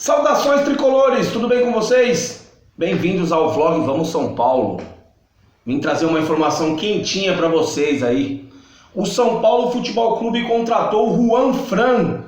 Saudações tricolores, tudo bem com vocês? Bem-vindos ao vlog Vamos São Paulo. Vim trazer uma informação quentinha para vocês aí. O São Paulo Futebol Clube contratou o Juan Fran.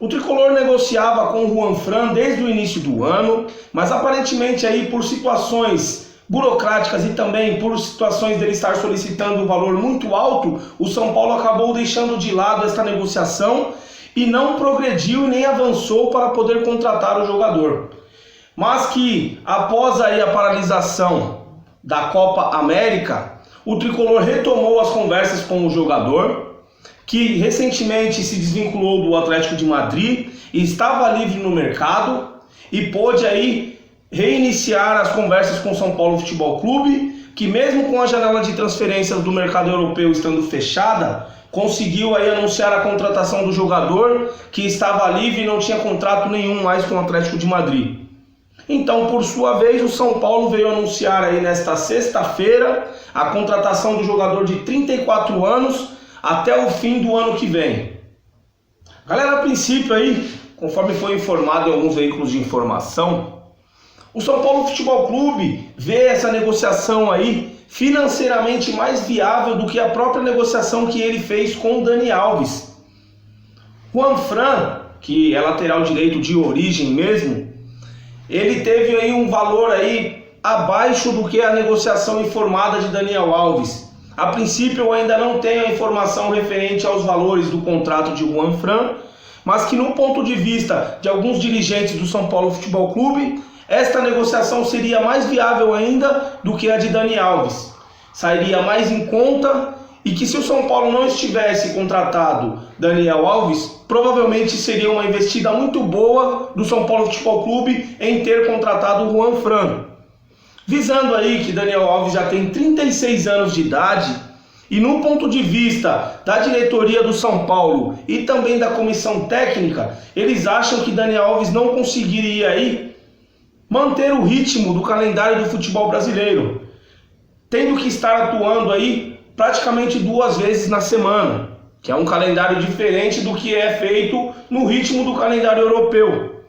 O tricolor negociava com o Juan Fran desde o início do ano, mas aparentemente aí por situações burocráticas e também por situações dele estar solicitando um valor muito alto, o São Paulo acabou deixando de lado esta negociação e não progrediu e nem avançou para poder contratar o jogador. Mas que após aí a paralisação da Copa América, o tricolor retomou as conversas com o jogador, que recentemente se desvinculou do Atlético de Madrid e estava livre no mercado e pôde aí reiniciar as conversas com o São Paulo Futebol Clube, que mesmo com a janela de transferências do mercado europeu estando fechada, conseguiu aí anunciar a contratação do jogador, que estava livre e não tinha contrato nenhum mais com o Atlético de Madrid. Então, por sua vez, o São Paulo veio anunciar aí nesta sexta-feira a contratação do jogador de 34 anos até o fim do ano que vem. Galera, a princípio aí, conforme foi informado em alguns veículos de informação, o São Paulo Futebol Clube vê essa negociação aí financeiramente mais viável do que a própria negociação que ele fez com o Dani Alves. Juan Fran, que é lateral direito de origem mesmo, ele teve aí um valor aí abaixo do que a negociação informada de Daniel Alves. A princípio eu ainda não tenho a informação referente aos valores do contrato de Juan Fran, mas que no ponto de vista de alguns dirigentes do São Paulo Futebol Clube, esta negociação seria mais viável ainda do que a de Dani Alves. Sairia mais em conta e que se o São Paulo não estivesse contratado Daniel Alves, provavelmente seria uma investida muito boa do São Paulo Futebol Clube em ter contratado o Juan Fran. Visando aí que Daniel Alves já tem 36 anos de idade e no ponto de vista da diretoria do São Paulo e também da comissão técnica, eles acham que Daniel Alves não conseguiria aí manter o ritmo do calendário do futebol brasileiro, tendo que estar atuando aí praticamente 2 vezes na semana, que é um calendário diferente do que é feito no ritmo do calendário europeu.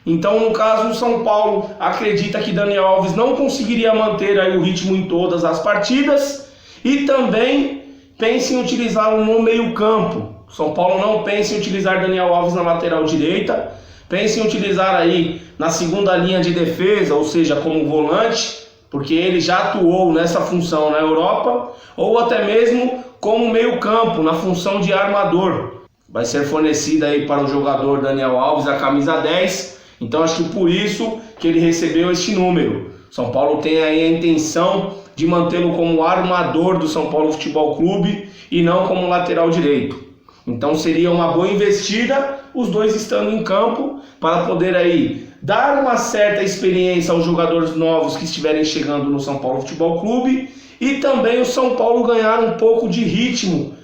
Então, no caso, o São Paulo acredita que Daniel Alves não conseguiria manter aí o ritmo em todas as partidas e também pensa em utilizá-lo no meio-campo. São Paulo não pensa em utilizar Daniel Alves na lateral direita, pensa em utilizar aí na segunda linha de defesa, ou seja, como volante, porque ele já atuou nessa função na Europa, ou até mesmo como meio-campo, na função de armador. Vai ser fornecida aí para o jogador Daniel Alves a camisa 10, então acho que por isso que ele recebeu este número. São Paulo tem aí a intenção de mantê-lo como armador do São Paulo Futebol Clube e não como lateral direito. Então seria uma boa investida, os dois estando em campo, para poder aí dar uma certa experiência aos jogadores novos que estiverem chegando no São Paulo Futebol Clube e também o São Paulo ganhar um pouco de ritmo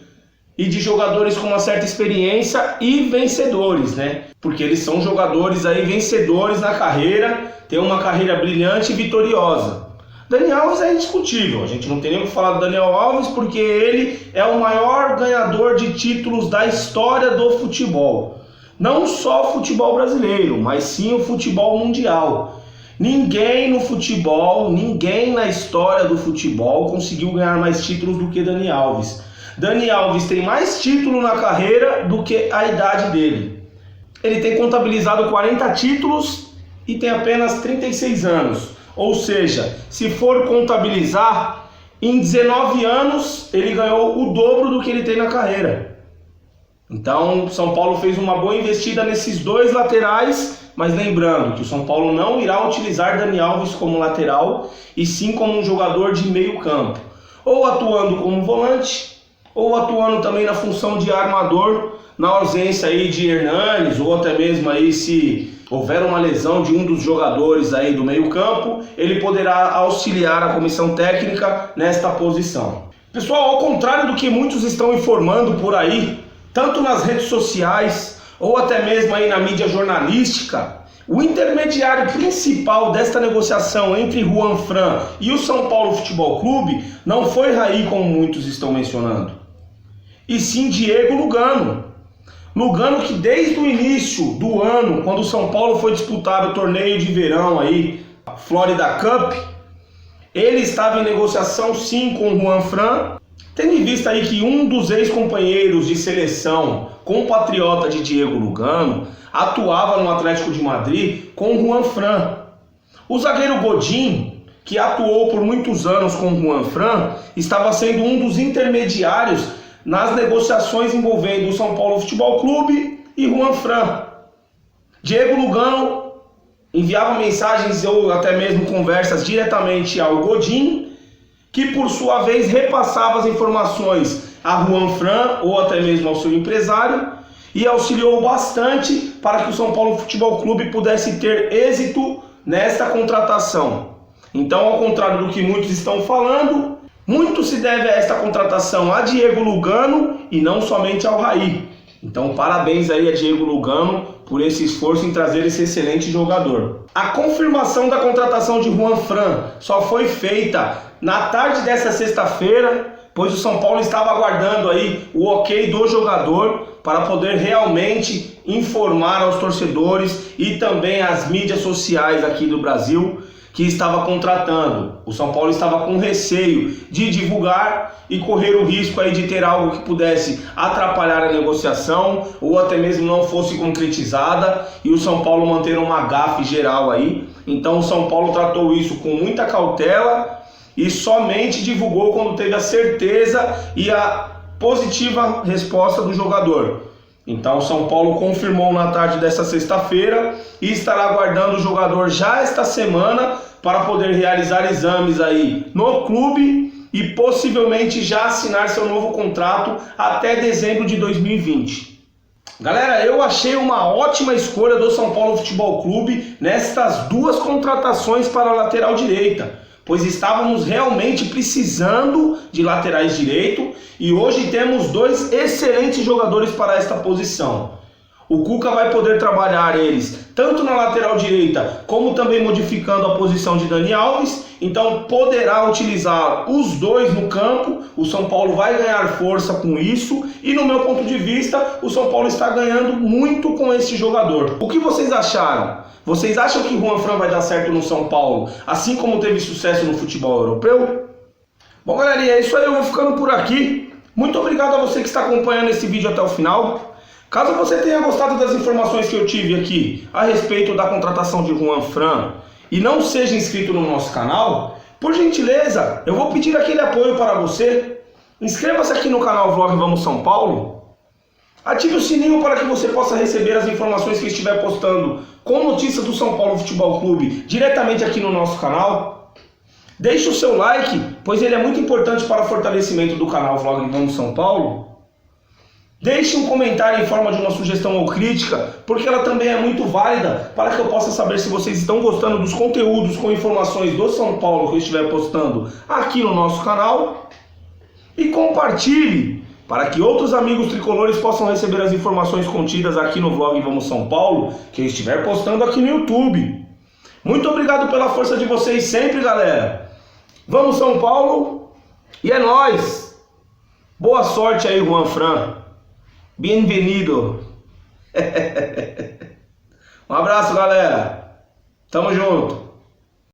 e de jogadores com uma certa experiência e vencedores, né? Porque eles são jogadores aí vencedores na carreira, têm uma carreira brilhante e vitoriosa. Daniel Alves é indiscutível, a gente não tem nem o que falar do Daniel Alves porque ele é o maior ganhador de títulos da história do futebol. Não só o futebol brasileiro, mas sim o futebol mundial. Ninguém no futebol, ninguém na história do futebol conseguiu ganhar mais títulos do que Dani Alves. Dani Alves tem mais título na carreira do que a idade dele. Ele tem contabilizado 40 títulos e tem apenas 36 anos. Ou seja, se for contabilizar, em 19 anos ele ganhou o dobro do que ele tem na carreira. Então, São Paulo fez uma boa investida nesses dois laterais, mas lembrando que o São Paulo não irá utilizar Dani Alves como lateral, e sim como um jogador de meio campo, ou atuando como volante, ou atuando também na função de armador, na ausência aí de Hernanes, ou até mesmo aí se houver uma lesão de um dos jogadores aí do meio campo, ele poderá auxiliar a comissão técnica nesta posição. Pessoal, ao contrário do que muitos estão informando por aí, tanto nas redes sociais ou até mesmo aí na mídia jornalística, o intermediário principal desta negociação entre Juan Fran e o São Paulo Futebol Clube não foi Raí, como muitos estão mencionando, e sim Diego Lugano. Lugano que desde o início do ano, quando o São Paulo foi disputar o torneio de verão aí, a Florida Cup, ele estava em negociação sim com o Juan Fran, tendo em vista aí que um dos ex-companheiros de seleção, compatriota de Diego Lugano, atuava no Atlético de Madrid com o Juan Fran. O zagueiro Godin, que atuou por muitos anos com o Juan Fran, estava sendo um dos intermediários nas negociações envolvendo o São Paulo Futebol Clube e Juan Fran. Diego Lugano enviava mensagens ou até mesmo conversas diretamente ao Godin, que por sua vez repassava as informações a Juan Fran ou até mesmo ao seu empresário e auxiliou bastante para que o São Paulo Futebol Clube pudesse ter êxito nesta contratação. Então, ao contrário do que muitos estão falando, muito se deve a esta contratação a Diego Lugano e não somente ao Raí. Então, parabéns aí a Diego Lugano por esse esforço em trazer esse excelente jogador. A confirmação da contratação de Juan Fran só foi feita na tarde dessa sexta-feira, pois o São Paulo estava aguardando aí o ok do jogador para poder realmente informar aos torcedores e também às mídias sociais aqui do Brasil que estava contratando. O São Paulo estava com receio de divulgar e correr o risco aí de ter algo que pudesse atrapalhar a negociação ou até mesmo não fosse concretizada e o São Paulo manter uma gafe geral aí. Então o São Paulo tratou isso com muita cautela e somente divulgou quando teve a certeza e a positiva resposta do jogador. Então o São Paulo confirmou na tarde dessa sexta-feira e estará aguardando o jogador já esta semana para poder realizar exames aí no clube e possivelmente já assinar seu novo contrato até dezembro de 2020. Galera, eu achei uma ótima escolha do São Paulo Futebol Clube nestas duas contratações para a lateral direita, pois estávamos realmente precisando de laterais direito e hoje temos dois excelentes jogadores para esta posição. O Cuca vai poder trabalhar eles tanto na lateral direita como também modificando a posição de Dani Alves, então poderá utilizar os dois no campo. O São Paulo vai ganhar força com isso e no meu ponto de vista o São Paulo está ganhando muito com esse jogador. O que vocês acharam? Vocês acham que o Juan Fran vai dar certo no São Paulo, assim como teve sucesso no futebol europeu? Bom, galerinha, é isso aí, eu vou ficando por aqui. Muito obrigado a você que está acompanhando esse vídeo até o final. Caso você tenha gostado das informações que eu tive aqui a respeito da contratação de Juan Fran e não seja inscrito no nosso canal, por gentileza, eu vou pedir aquele apoio para você. Inscreva-se aqui no canal Vlog Vamos São Paulo. Ative o sininho para que você possa receber as informações que estiver postando com notícias do São Paulo Futebol Clube diretamente aqui no nosso canal. Deixe o seu like, pois ele é muito importante para o fortalecimento do canal Vlog Vamos São Paulo. Deixe um comentário em forma de uma sugestão ou crítica, porque ela também é muito válida para que eu possa saber se vocês estão gostando dos conteúdos com informações do São Paulo que eu estiver postando aqui no nosso canal. E compartilhe para que outros amigos tricolores possam receber as informações contidas aqui no Vlog Vamos São Paulo que eu estiver postando aqui no YouTube. Muito obrigado pela força de vocês sempre, galera. Vamos São Paulo e é nóis! Boa sorte aí, Juan Fran. Bem-vindo. Um abraço, galera. Tamo junto.